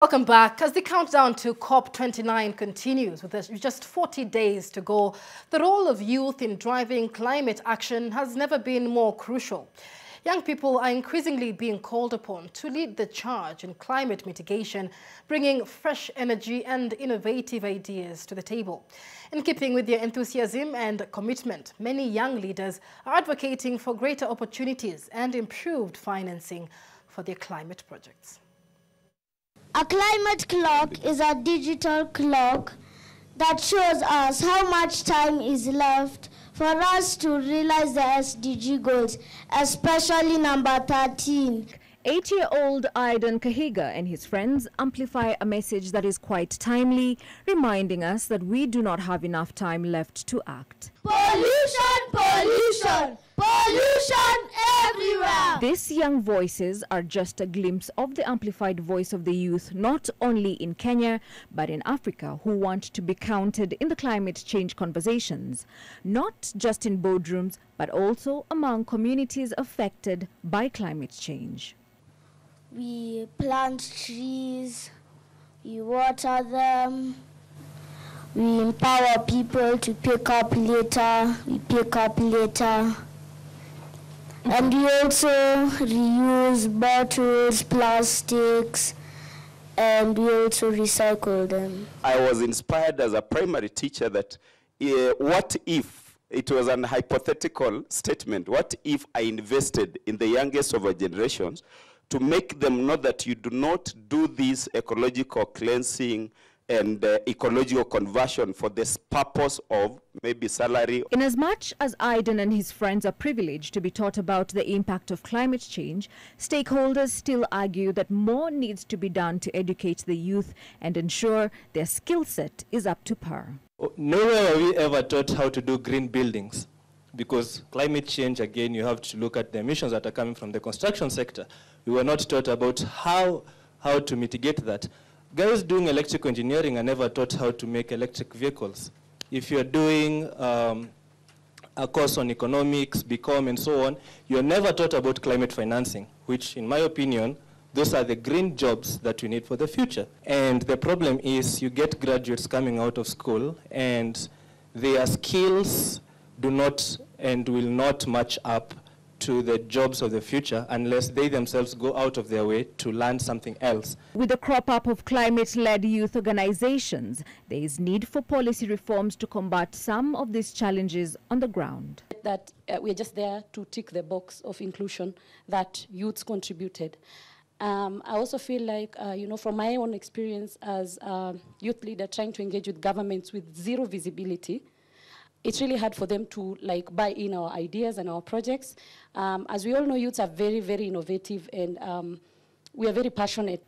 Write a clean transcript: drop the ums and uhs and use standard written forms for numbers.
Welcome back. As the countdown to COP29 continues with just 40 days to go, the role of youth in driving climate action has never been more crucial. Young people are increasingly being called upon to lead the charge in climate mitigation, bringing fresh energy and innovative ideas to the table. In keeping with their enthusiasm and commitment, many young leaders are advocating for greater opportunities and improved financing for their climate projects. A climate clock is a digital clock that shows us how much time is left for us to realize the SDG goals, especially number 13. 8-year-old Aidan Kahiga and his friends amplify a message that is quite timely, reminding us that we do not have enough time left to act. Pollution, pollution, pollution everywhere! These young voices are just a glimpse of the amplified voice of the youth, not only in Kenya, but in Africa, who want to be counted in the climate change conversations, not just in boardrooms, but also among communities affected by climate change. We plant trees, we water them, we empower people to pick up litter, we pick up litter. And we also reuse bottles, plastics, and we also recycle them. I was inspired as a primary teacher that what if, it was an hypothetical statement, what if I invested in the youngest of our generations to make them know that you do not do this ecological cleansing and ecological conversion for this purpose of maybe salary. In as much as Aidan and his friends are privileged to be taught about the impact of climate change, stakeholders still argue that more needs to be done to educate the youth and ensure their skill set is up to par. Nowhere were we ever taught how to do green buildings, because climate change, again, you have to look at the emissions that are coming from the construction sector. We were not taught about how to mitigate that. Guys doing electrical engineering are never taught how to make electric vehicles. If you're doing a course on economics, BCom, and so on, you're never taught about climate financing, which, in my opinion, those are the green jobs that we need for the future. And the problem is you get graduates coming out of school and their skills do not and will not match up to the jobs of the future unless they themselves go out of their way to learn something else. With the crop up of climate-led youth organizations, there is need for policy reforms to combat some of these challenges on the ground. That we're just there to tick the box of inclusion that youths contributed. I also feel like, from my own experience as a youth leader trying to engage with governments with zero visibility, it's really hard for them to buy in our ideas and our projects. As we all know, youths are very, very innovative and we are very passionate.